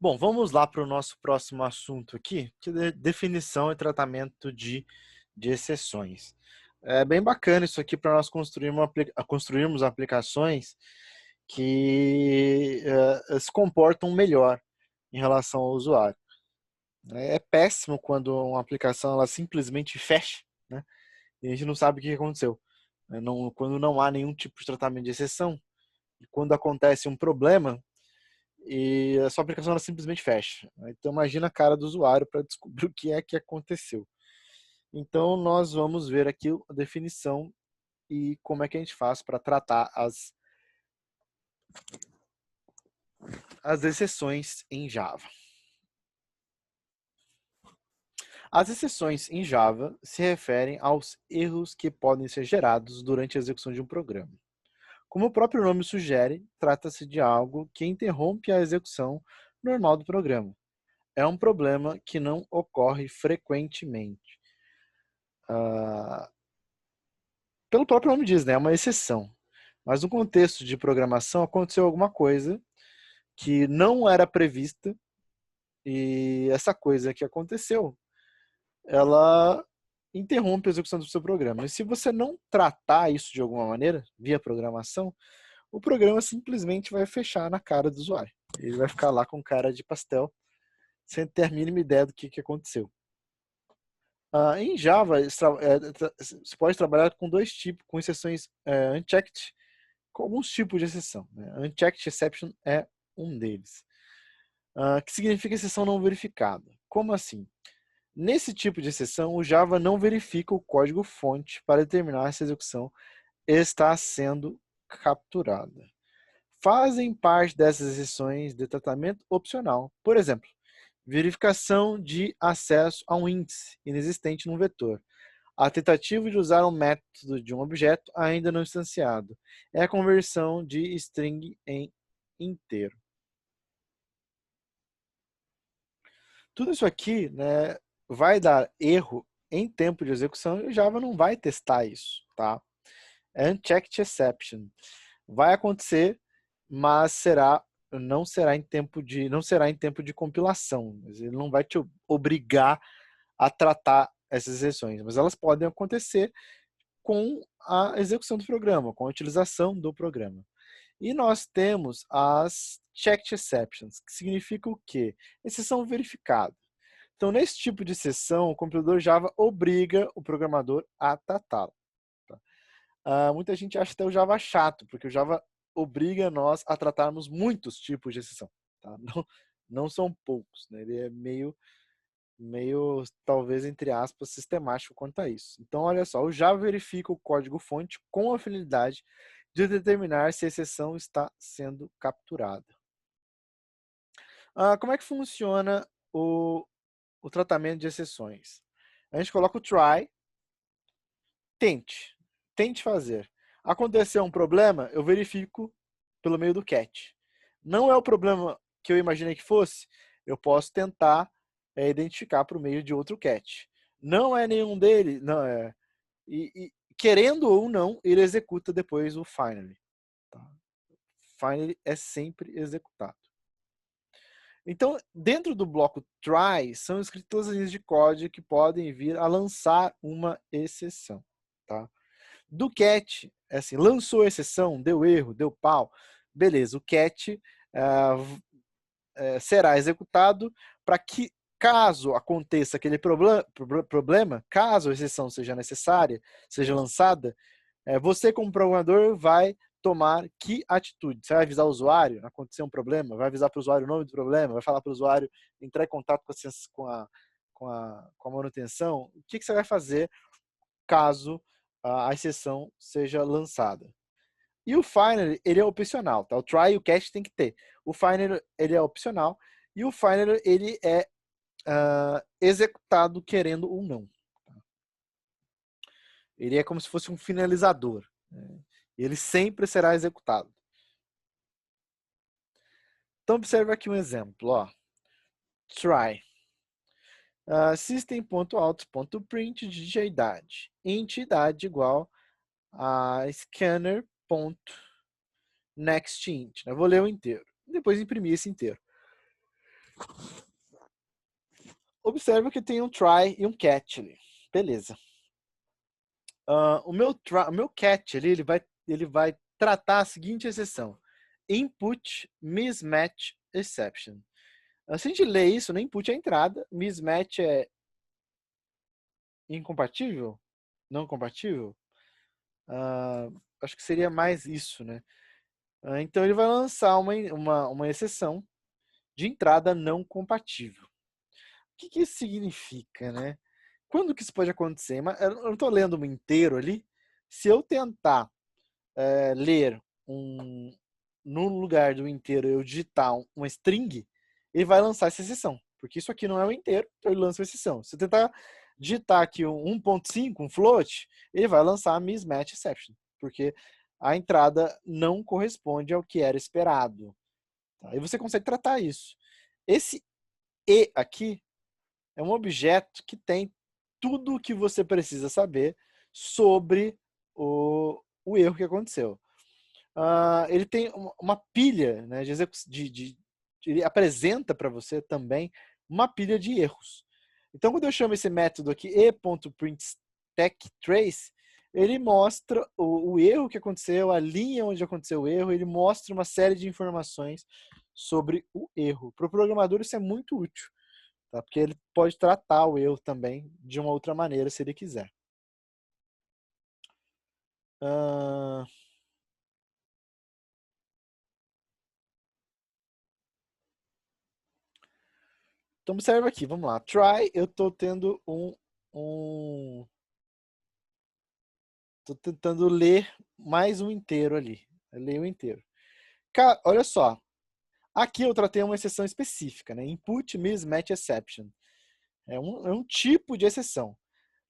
Bom, vamos lá para o nosso próximo assunto aqui, que é definição e tratamento de exceções. É bem bacana isso aqui para nós construirmos aplicações que se comportam melhor em relação ao usuário. É péssimo quando uma aplicação ela simplesmente fecha, né? E a gente não sabe o que aconteceu. Quando não há nenhum tipo de tratamento de exceção, e quando acontece um problema, e a sua aplicação ela simplesmente fecha. Então imagina a cara do usuário para descobrir o que é que aconteceu. Então nós vamos ver aqui a definição e como é que a gente faz para tratar as exceções em Java. As exceções em Java se referem aos erros que podem ser gerados durante a execução de um programa. Como o próprio nome sugere, trata-se de algo que interrompe a execução normal do programa. É um problema que não ocorre frequentemente. Pelo próprio nome diz, né? É uma exceção. Mas no contexto de programação aconteceu alguma coisa que não era prevista e essa coisa que aconteceu, ela interrompe a execução do seu programa. E se você não tratar isso de alguma maneira, via programação, o programa simplesmente vai fechar na cara do usuário. Ele vai ficar lá com cara de pastel, sem ter a mínima ideia do que aconteceu. Em Java, você pode trabalhar com dois tipos, com exceções unchecked, com alguns tipos de exceção. Né? Unchecked exception é um deles. Que significa exceção não verificada. Como assim? Nesse tipo de exceção, o Java não verifica o código-fonte para determinar se a execução está sendo capturada. Fazem parte dessas exceções de tratamento opcional. Por exemplo, verificação de acesso a um índice inexistente num vetor. A tentativa de usar um método de um objeto ainda não instanciado. É a conversão de string em inteiro. Tudo isso aqui, né, vai dar erro em tempo de execução e o Java não vai testar isso, tá? É unchecked exception. Vai acontecer, mas não será em tempo de compilação. Ele não vai te obrigar a tratar essas exceções, mas elas podem acontecer com a execução do programa, com a utilização do programa. E nós temos as checked exceptions, que significa o quê? Exceção verificada. Então, nesse tipo de exceção, o compilador Java obriga o programador a tratá-la. Tá? Muita gente acha até o Java chato, porque o Java obriga nós a tratarmos muitos tipos de exceção. Tá? Não são poucos. Né? Ele é meio, talvez, entre aspas, sistemático quanto a isso. Então, olha só, o Java verifica o código-fonte com a finalidade de determinar se a exceção está sendo capturada. Como é que funciona o tratamento de exceções? A gente coloca o try, tente fazer. Aconteceu um problema, eu verifico pelo meio do catch. Não é o problema que eu imaginei que fosse, eu posso tentar identificar por meio de outro catch. Não é nenhum deles, não é. E querendo ou não, ele executa depois o finally. Tá? Finally é sempre executado. Então, dentro do bloco try, são escritas as linhas de código que podem vir a lançar uma exceção. Tá? Do catch, é assim, lançou a exceção, deu erro, deu pau, beleza, o catch será executado para que, caso aconteça aquele problema, caso a exceção seja necessária, seja lançada, você como programador vai tomar que atitude? Você vai avisar o usuário, aconteceu um problema, vai avisar para o usuário o nome do problema, vai falar para o usuário entrar em contato com a manutenção? O que você vai fazer caso a exceção seja lançada? E o Finder, ele é opcional, tá? O try e o catch tem que ter. O Finder, ele é opcional e o Finder, ele é executado querendo ou não. Ele é como se fosse um finalizador. Né? Ele sempre será executado. Então, observe aqui um exemplo. Ó. Try. System.out.print de idade. Int idade igual a scanner.nextInt. Eu vou ler o inteiro. Depois imprimir esse inteiro. Observa que tem um try e um catch ali. Beleza. O meu catch ali, ele vai tratar a seguinte exceção. Input mismatch exception. Se a gente lê isso, no input é a entrada, mismatch é incompatível, não compatível. Acho que seria mais isso, né? Então ele vai lançar uma exceção de entrada não compatível. O que isso significa, né? Quando que isso pode acontecer? Eu não estou lendo um inteiro ali. Se eu tentar ler no lugar do inteiro, eu digitar uma string, ele vai lançar essa exceção. Porque isso aqui não é o inteiro, então ele lança uma exceção. Se eu tentar digitar aqui um 1.5, um float, ele vai lançar a mismatch exception. Porque a entrada não corresponde ao que era esperado. Tá? E você consegue tratar isso. Esse E aqui é um objeto que tem tudo o que você precisa saber sobre o erro que aconteceu. Ele tem uma pilha, né, ele apresenta para você também uma pilha de erros. Então, quando eu chamo esse método aqui, e.printStackTrace, ele mostra o erro que aconteceu, a linha onde aconteceu o erro, ele mostra uma série de informações sobre o erro. Para o programador isso é muito útil, tá? Porque ele pode tratar o erro também de uma outra maneira, se ele quiser. Então observa aqui, vamos lá. Try, eu estou tendo tô tentando ler mais um inteiro ali. Eu leio o inteiro. Cara, olha só. Aqui eu tratei uma exceção específica, né? Input mismatch exception. É um tipo de exceção.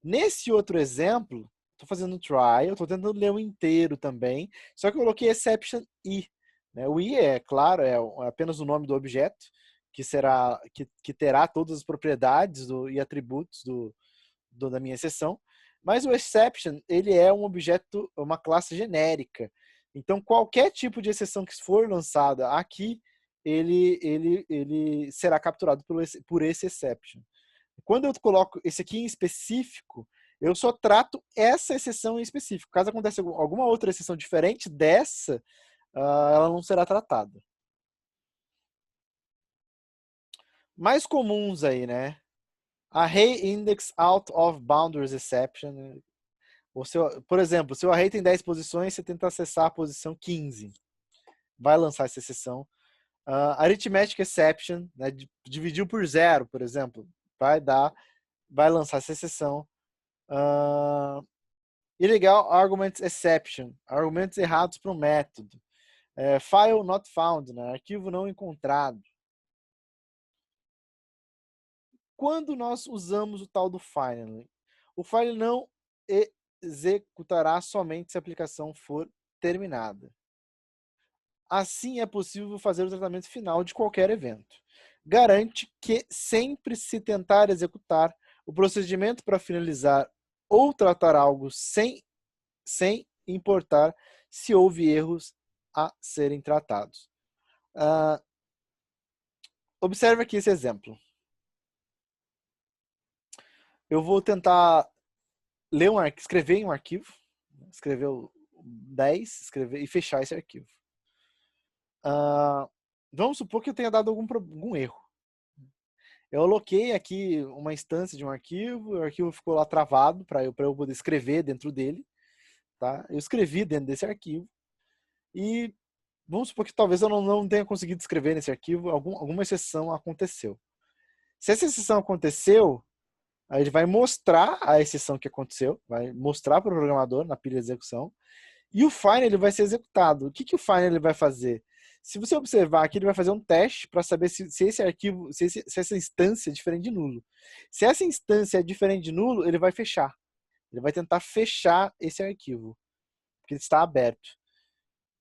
Nesse outro exemplo, estou fazendo try, eu estou tentando ler o inteiro também, só que eu coloquei exception i. Né? O i é, claro, é apenas o nome do objeto, que terá todas as propriedades e atributos da minha exceção, mas o exception, ele é um objeto, uma classe genérica. Então, qualquer tipo de exceção que for lançada aqui, ele será capturado por esse exception. Quando eu coloco esse aqui em específico, eu só trato essa exceção em específico. Caso aconteça alguma outra exceção diferente dessa, ela não será tratada. Mais comuns aí, né? Array index out of boundaries exception. Por exemplo, se o array tem 10 posições, você tenta acessar a posição 15. Vai lançar essa exceção. Arithmetic exception, né? Dividiu por zero, por exemplo, vai lançar essa exceção. Illegal arguments exception, argumentos errados para um método. File not found, né? Arquivo não encontrado. Quando nós usamos o tal do finally, o file não executará somente se a aplicação for terminada. Assim é possível fazer o tratamento final de qualquer evento. Garante que sempre se tentar executar o procedimento para finalizar ou tratar algo sem importar se houve erros a serem tratados. Observe aqui esse exemplo. Eu vou tentar escrever em um arquivo, escrever o 10, escrever e fechar esse arquivo. Vamos supor que eu tenha dado algum erro. Eu aloquei aqui uma instância de um arquivo, o arquivo ficou lá travado para eu poder escrever dentro dele. Tá? Eu escrevi dentro desse arquivo e vamos supor que talvez eu não tenha conseguido escrever nesse arquivo, alguma exceção aconteceu. Se essa exceção aconteceu, aí ele vai mostrar a exceção que aconteceu, vai mostrar para o programador na pilha de execução, e o fine ele vai ser executado. O que o fine ele vai fazer? Se você observar aqui, ele vai fazer um teste para saber se esse arquivo, se essa instância é diferente de nulo. Se essa instância é diferente de nulo, ele vai fechar. Ele vai tentar fechar esse arquivo, porque ele está aberto.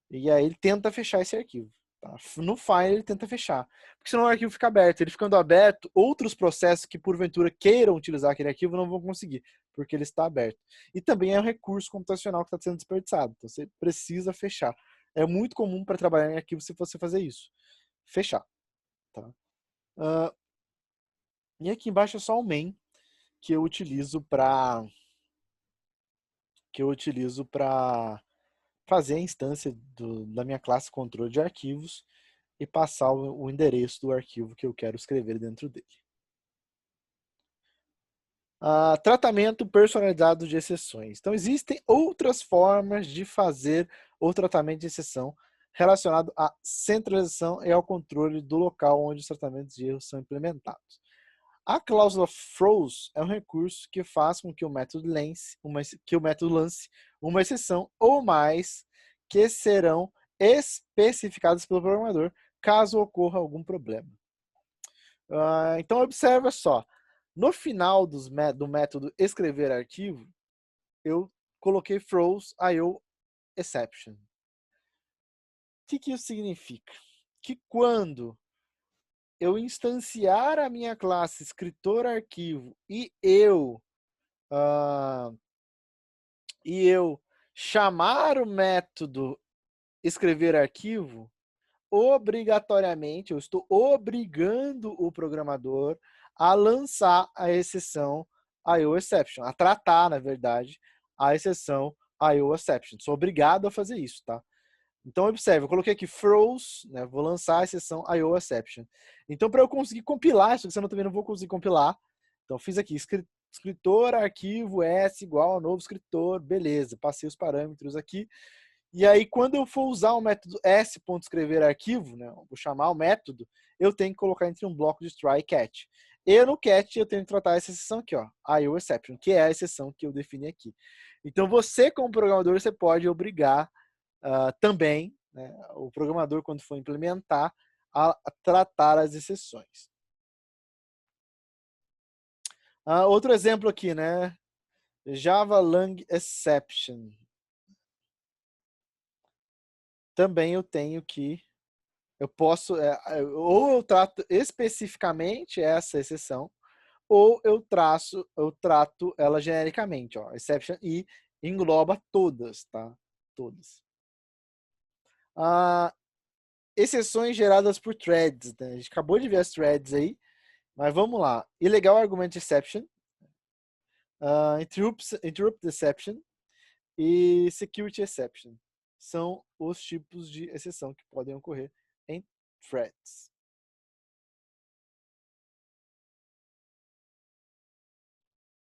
E aí ele tenta fechar esse arquivo. Tá? No file ele tenta fechar. Porque senão o arquivo fica aberto. Ele ficando aberto, outros processos que porventura queiram utilizar aquele arquivo não vão conseguir, porque ele está aberto. E também é um recurso computacional que está sendo desperdiçado. Então você precisa fechar. É muito comum para trabalhar em arquivo se você fazer isso. Fechar. Tá? E aqui embaixo é só o main que eu utilizo para fazer a instância da minha classe controle de arquivos e passar o endereço do arquivo que eu quero escrever dentro dele. Tratamento personalizado de exceções. Então, existem outras formas de fazer o tratamento de exceção relacionado à centralização e ao controle do local onde os tratamentos de erros são implementados. A cláusula throws é um recurso que faz com que o método lance uma exceção ou mais que serão especificadas pelo programador caso ocorra algum problema. Então, observa só. No final do método escrever arquivo, eu coloquei throws IO exception. O que isso significa? Que quando eu instanciar a minha classe escritor arquivo e eu chamar o método escrever arquivo, obrigatoriamente eu estou obrigando o programador a lançar a exceção IO exception, a tratar, na verdade, a exceção IO exception. Sou obrigado a fazer isso, tá? Então, observe, eu coloquei aqui throws, né? Vou lançar a exceção IO exception. Então, para eu conseguir compilar, isso que eu também não vou conseguir compilar. Então, fiz aqui, escritor, arquivo S igual a novo escritor, beleza, passei os parâmetros aqui. E aí, quando eu for usar o método s.escrever arquivo, né, vou chamar o método, eu tenho que colocar entre um bloco de try e catch. E no catch eu tenho que tratar essa exceção aqui, ó, IO exception, que é a exceção que eu defini aqui. Então, você, como programador, você pode obrigar também, né, o programador, quando for implementar, a tratar as exceções. Outro exemplo aqui, né? Java Lang Exception. Também eu tenho que eu posso, ou eu trato especificamente essa exceção, ou eu trato ela genericamente, ó, exception, e engloba todas, tá? Todas. Exceções geradas por threads, né? A gente acabou de ver as threads aí, mas vamos lá. Illegal argument exception, interrupt exception e security exception. São os tipos de exceção que podem ocorrer em threads.